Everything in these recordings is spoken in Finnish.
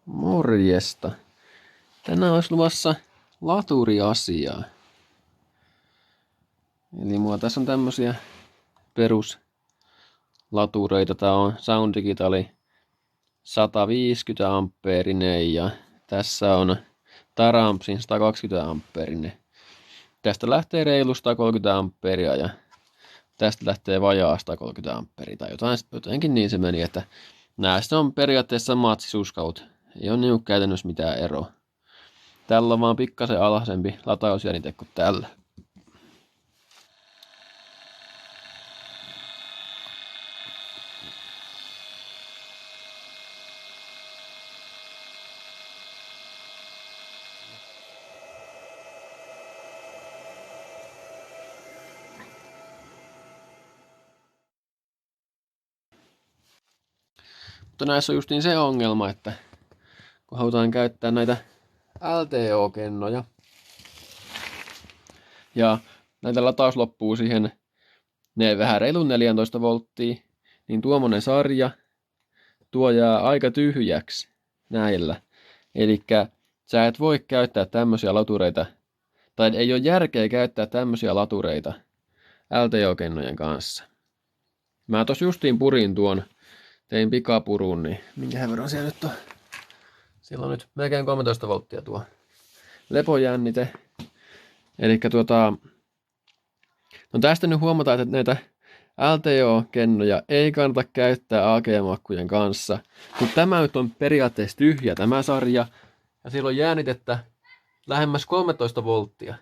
Morjesta. Tänään olisi luvassa laturiasiaa. Eli mulla tässä on tämmösiä peruslatureita. Tää on Sound Digitali 150 ampeerinen ja tässä on Tarampsin 120 ampeerinen. Tästä lähtee reilu 130 ampeeria ja tästä lähtee vajaa 130 ampeeria tai jotenkin niin se meni, että näistä on periaatteessa samat sisuskaut. Ei ole niin käytännössä mitään eroa. Tällä on vaan pikkasen alhaisempi latausjännite kuin tällä. Mutta näissä on justiin se ongelma, että kun halutaan käyttää näitä LTO-kennoja ja näitä lataus loppuu siihen ne vähän reilun 14 volttia, niin tuommoinen sarja tuo jää aika tyhjäksi näillä. Elikkä sä et voi käyttää tämmöisiä latureita, tai ei ole järkeä käyttää tämmöisiä latureita LTO-kennojen kanssa. Mä tos justiin purin tuon, tein pikapurun, niin minkähän verran siellä nyt on? Siellä on nyt melkein 13 volttia tuo lepojännite. Elikkä no tästä nyt huomataan, että näitä LTO-kennoja ei kannata käyttää AGM-akkujen kanssa. Mutta tämä nyt on periaatteessa tyhjä tämä sarja. Ja sillä on jännitettä lähemmäs 13 volttia.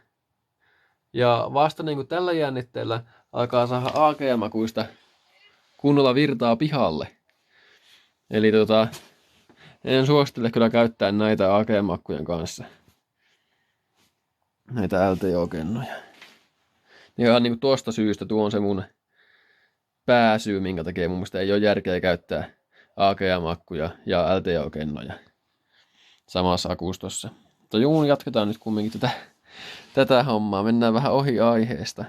Ja vasta niin kuin tällä jännitteellä alkaa saada AGM-akuista kunnolla virtaa pihalle. Eli en suosittele kyllä käyttää näitä AGM-akkujen kanssa. Näitä LTO-kennoja. Ja niin kuin tuosta syystä tuo on se mun pääsyy, minkä takia mun mielestä ei ole järkeä käyttää AGM-akkuja ja LTO-kennoja samassa akustossa. Mutta jatketaan nyt kumminkin tätä hommaa. Mennään vähän ohi aiheesta.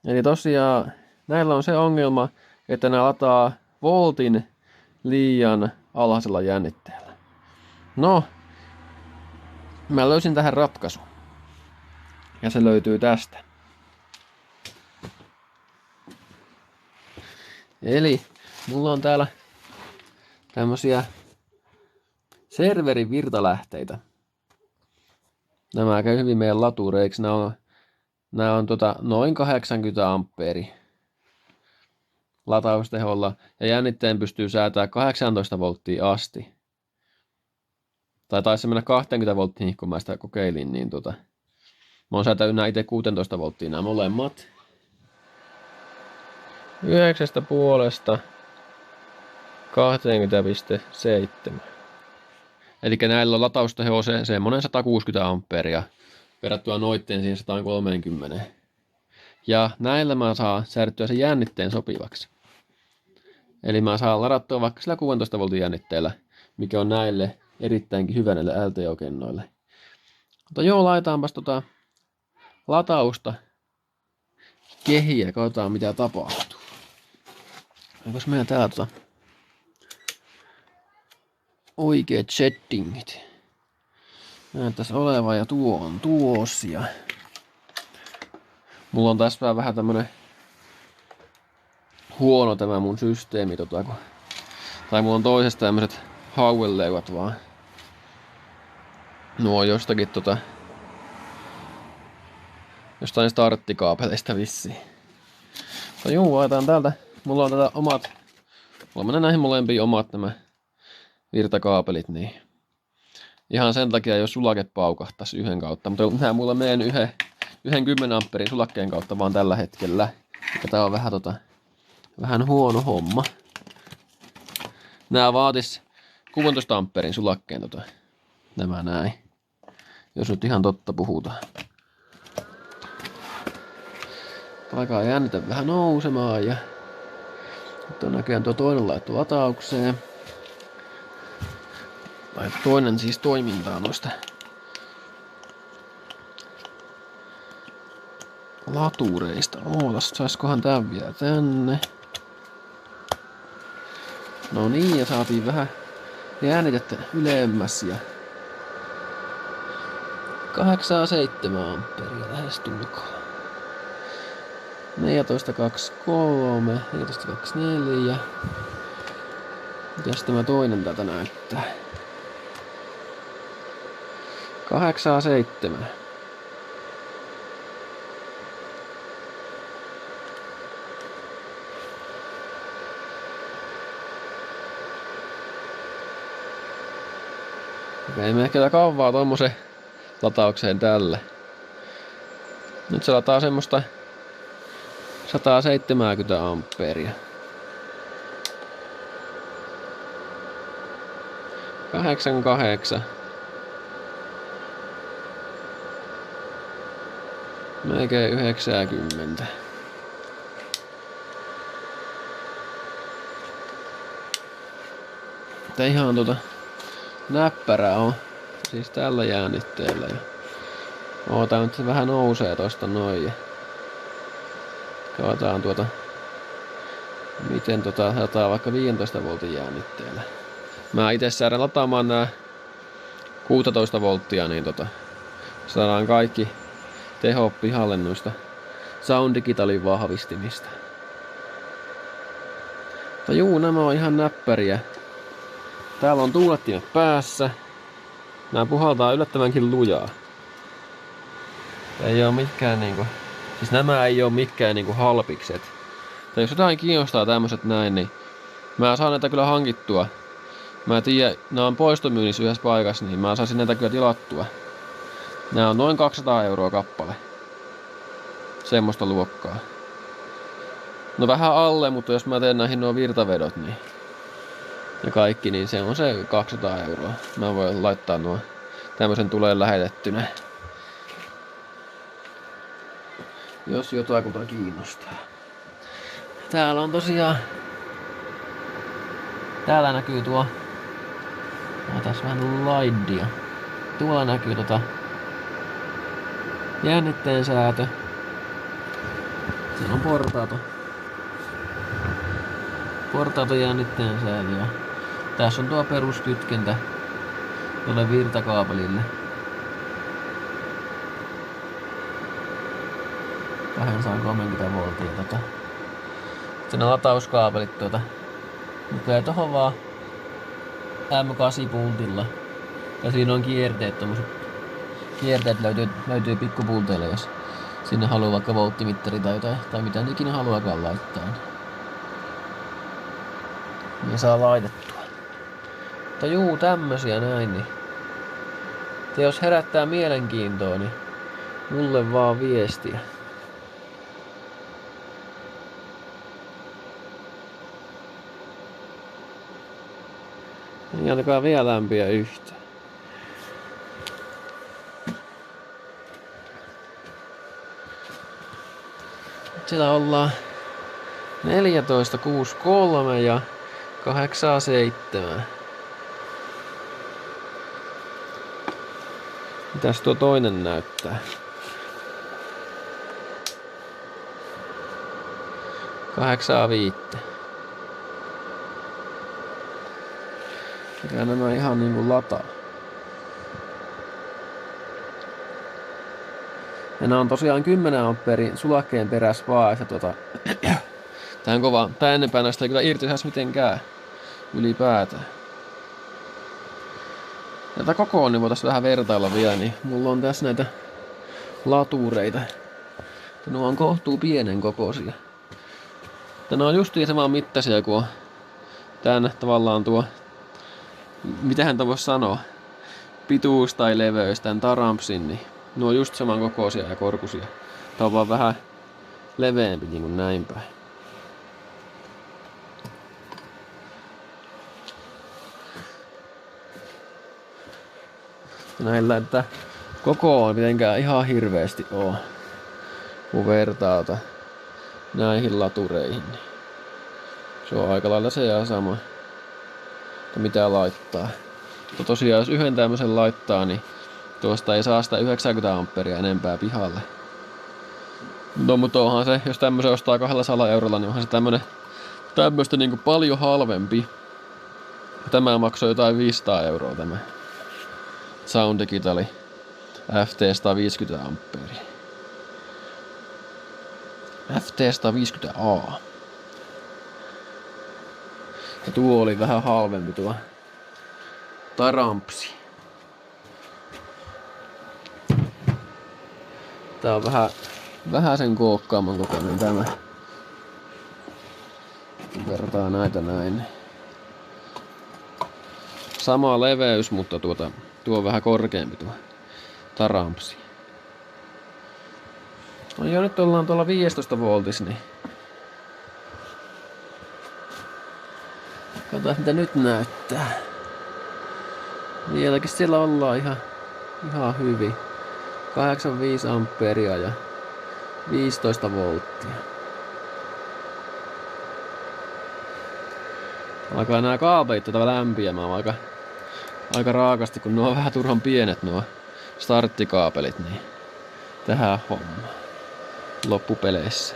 Eli tosiaan näillä on se ongelma, että ne lataa voltin liian alhaisella jännitteellä. No, mä löysin tähän ratkaisun. Ja se löytyy tästä. Eli mulla on täällä tämmösiä serverin virtalähteitä. Nämä käy hyvin meidän latureiksi. Nämä on noin 80 ampeeri latausteholla ja jännitteen pystyy säätämään 18 volttia asti. Tai taisi mennä 20 volttiin, kun mä sitä kokeilin, niin mä oon säätänyt nää itse 16 volttia nämä molemmat. 9,5 20,7. Eli näillä on latausteho semmonen 160 ampeeria verrattuna noitteen siihen 130. Ja näillä mä saan säädettyä sen jännitteen sopivaksi. Eli mä saan ladattua vaikka sillä 16 voltin jännitteellä, mikä on näille erittäinkin hyvä näille LTO-kennoille. Mutta joo, laitaanpas latausta kehiä ja katsotaan mitä tapahtuu. Onkos meillä täällä oikeat settingit? Näyttäisi olevan ja tuo on tuossa. Mulla on tässä vähän tämmönen huono tämä mun systeemi, tai mulla on toisesta tämmöset haueleuvat vaan. Nuo jostakin jostain starttikaapeleista vissiin. Mutta juu, laitetaan täältä. Mulla on mulla on näihin molempiin omat nämä virtakaapelit, niin ihan sen takia, jos sulake paukahtaisi yhden kautta. Mutta nää mulla menee yhden 10 amperin sulakkeen kautta vaan tällä hetkellä. Ja tää on vähän huono homma. Nää vaatis 16 amperin sulakkeen nämä näin. Jos nyt ihan totta puhutaan. Alkaa jännitä vähän nousemaan ja nyt on näköjään tuo toinen laittu lataukseen. Toinen siis toimintaa noista latureista. Saiskohan tän vielä tänne. No niin, ja saatiin vähän jännitettä ylemmäs ja 8,7 amperia lähestulkoon. 14,23, 14,24. Mitäs tämä toinen täältä näyttää? 8,7. Ei me ehkä kauaa tommosen lataukseen tälle. Nyt se lataa semmoista 170 amperia. 88. Melkein 90. Tää ihan näppärä on. Siis tällä jännitteellä. Ja ootaan nyt se vähän nousee tosta noin. Ja katsotaan miten sataa vaikka 15 voltin jännitteellä. Mä itse säädän lataamaan nää 16 volttia, niin saadaan kaikki teho pihalle noista Sound Digitalin vahvistimista. Mutta juu, nämä on ihan näppäriä. Täällä on tuulettimet päässä. Nää puhaltaa yllättävänkin lujaa. Ei oo mitkään siis nämä ei oo mitkään halpikset. Tai jos jotain kiinnostaa tämmöset näin, niin mä saan näitä kyllä hankittua. Mä tiedän, nää on poistomyynnissä yhdessä paikassa, niin mä saisin näitä kyllä tilattua. Nää on noin 200 € kappale. Semmoista luokkaa. No vähän alle, mutta jos mä teen näihin nuo virtavedot, niin ja kaikki, niin se on se 200 €. Mä voin laittaa nuo tämmösen tulee lähetettynä. Jos jotakuta kiinnostaa. Täällä on tosiaan... Täällä näkyy tuo... Otas vähän laidia. Tuolla näkyy jännitteen säätö. Siinä on portaato jännitteen säätö. Ja tässä on tuo peruskytkentä tuolle virtakaapelille. 230 volttia Sitten ne latauskaapelit nykyään tohon vaan M8 pultilla. Ja siinä on kierteet, kierteet löytyy pikkupulteille, jos sinne haluaa vaikka volttimittari tai jotain, tai mitä ikinä haluakaan laittaa. Niin saa laitettua. Mutta juu, tämmösiä näin, niin jos herättää mielenkiintoa, niin mulle vaan viestiä. Ei ainakaan vielä lämpiä yhtä. Siellä ollaan 14,63 ja 8,7. Mitäs tuo toinen näyttää? 8,5. Ja nämä ihan niinku lataa. Ja nämä on tosiaan 10 amperin sulakkeen perässä vaan, että tää on kova. Tää ennenpäin näistä ei kyllä irti saisi mitenkään ylipäätään. Tätä kokoon niin voitais vähän vertailla vielä, niin mulla on tässä näitä latureita. Nuo on kohtuu pienen kokoisia. Ne on justiin saman mittaisia kuin tän tavallaan tuo, mitähän tämä voisi sanoa, pituus tai leveys, tän Tarampsin, niin nuo on just saman kokoisia ja korkuisia. Tää on vaan vähän leveämpi niin kuin näin päin. Näillä, että koko on mitenkään ihan hirveästi oo, kun vertaa näihin latureihin. Niin se on aika lailla se ja sama, että mitä laittaa. Mutta tosiaan jos yhden tämmösen laittaa, niin tuosta ei saa sitä 90 amperia enempää pihalle. No mutta onhan se, jos tämmösen ostaa 200 €, niin onhan se tämmöstä niinku paljon halvempi. Tämä maksoi jotain 500 € tämä Sound Digitali FT 150 amperia. FT 150A. Ja tuo oli vähän halvempi tuo Tarampsi. Tää on vähän sen kookkaamman kokoinen tämä. Vertaa näitä näin. Sama leveys, mutta tuo on vähän korkeampi tuo Tarampsi. No joo, nyt ollaan tuolla 15 voltissa, niin katsotaan mitä nyt näyttää. Vieläkin siellä ollaan ihan hyvin. 85 amperia ja 15 volttia. Alkaa nää kaapelit lämpiämään aika raakasti, kun nuo on vähän turhan pienet nuo starttikaapelit, niin tähän homma loppupeleissä.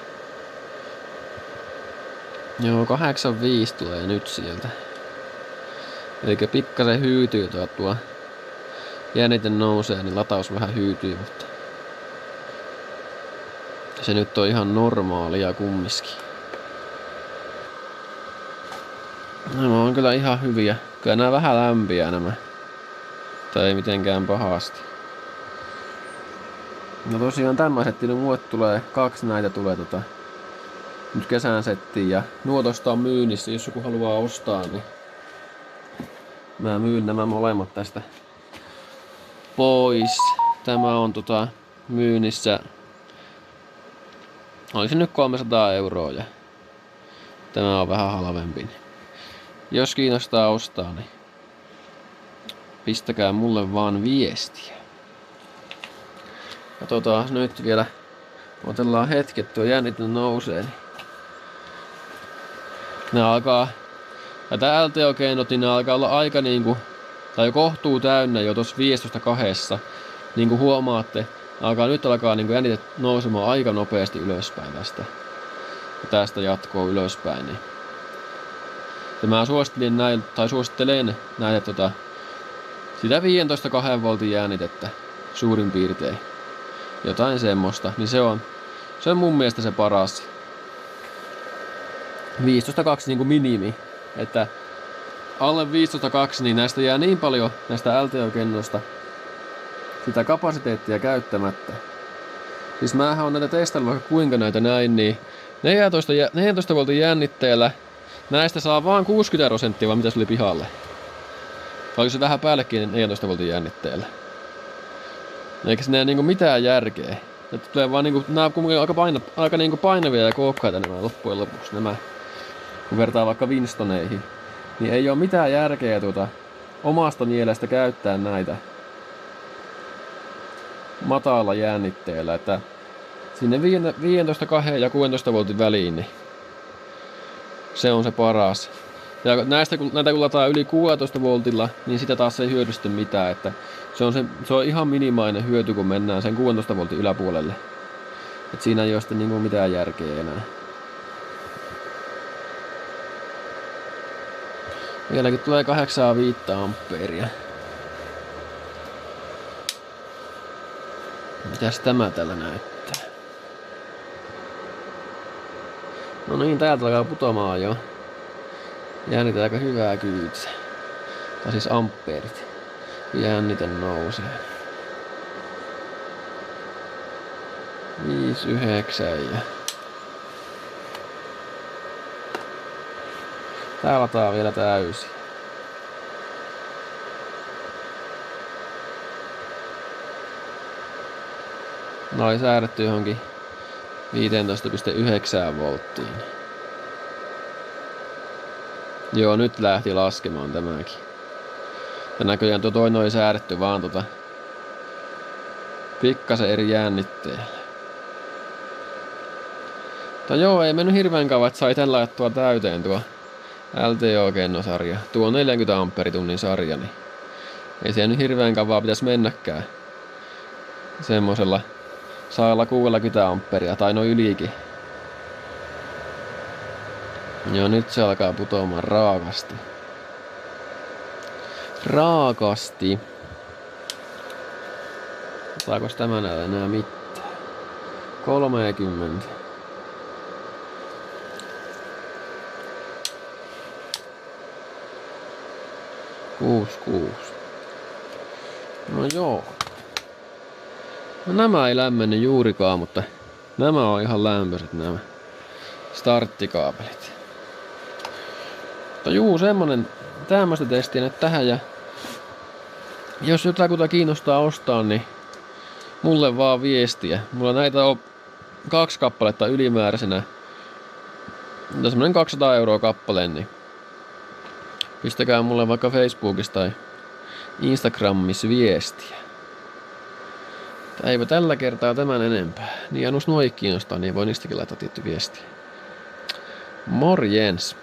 Joo, 85 tulee nyt sieltä. Elikkä pikkasen hyytyy tuo jännite nousee, niin lataus vähän hyytyy, mutta se nyt on ihan normaalia kumminkin. Nämä on kyllä ihan hyviä. Kyllä nämä vähän lämpiää nämä. Tai ei mitenkään pahasti. No tosiaan tämä setti, niin mulle tulee 2 näitä tulee nyt kesän settiin. Ja nuo tosta on myynnissä, jos joku haluaa ostaa, niin mä myyn nämä molemmat tästä pois. Tämä on myynnissä. Olisi nyt 300 € ja tämä on vähän halvempi. Jos kiinnostaa ostaa, niin pistäkää mulle vaan viestiä. Katsotaan nyt vielä. Otellaan hetket, tuo jännite nousee. Niin ne alkaa. Tää LTO-keinot, niin ne alkaa olla aika tai kohtuu täynnä jo tossa 15.2. Niinku huomaatte, nyt alkaa jännite nousemaan aika nopeasti ylöspäin tästä. Ja tästä jatkoo ylöspäin. Niin. Ja mä suosittelen näitä sitä 15.2 voltin jännitettä suurin piirtein. Jotain semmoista, niin se on mun mielestä se paras. 15.2 niinku minimi, että alle 15.2 niin näistä jää niin paljon näistä LTO-kennoista sitä kapasiteettia käyttämättä. Siis mähän on näitä testaillut vaikka kuinka näitä näin, niin 14 voltin jännitteellä näistä saa vaan 60% vaan mitä se oli pihalle. Vai onko se vähän päällekin 14 voltin jännitteellä? Eikä siinä ei mitään järkeä. Että tulee vaan nää on aika painavia ja kookkaita nämä loppujen lopuksi nämä. Kun vertaa vaikka Winstoneihin. Niin ei oo mitään järkeä omasta mielestä käyttää näitä matala jännitteellä. Että sinne 15.2 ja 16 voltin väliin, niin se on se paras. Ja näitä kun lataa yli 16 voltilla, niin sitä taas ei hyödystä mitään. Että se on ihan minimainen hyöty, kun mennään sen 16 voltin yläpuolelle. Et siinä ei ole sitten mitään järkeä enää. Vieläkin tulee 85 amperia. Mitäs tämä täällä näyttää? No niin, täältä alkaa putomaan jo. Jännite aika hyvää kyytiä. Tai siis ampeerit. Jännite nousee. 5,9 ja tää lataa vielä täysin. No oli säädetty johonkin 15,9 volttiin. Joo, nyt lähti laskemaan tämäkin. Ja näköjään tuo toinen oli säädetty vaan pikkasen eri jännitteellä. Mutta joo, ei mennyt hirveän kauan, että sai tällä laittua täyteen tuo LTO-kennosarja. Tuo on 40 amperitunnin sarja, niin ei se nyt hirveän kauan pitäisi mennäkään. Semmosella 160 amperia tai no ylikin. Joo, nyt se alkaa putoamaan raakasti. raakasti. Otaako tämä näillä enää mitään? 30. Kuusi. No joo. No nämä ei lämmene juurikaan, mutta nämä on ihan lämpöiset nämä starttikaapelit. Mutta juu, semmonen tämmöistä testiä nyt tähän, ja jos jotakuta kiinnostaa ostaa, niin mulle vaan viestiä. Mulla näitä on 2 kappaletta ylimääräisenä. Tämä semmonen 200 € kappaleen, niin pistäkää mulle vaikka Facebookissa tai Instagramissa viestiä. Eipä tällä kertaa tämän enempää. Niin Janus noi kiinnostaa, niin voi niistäkin laittaa tietty viestiä. Morjens!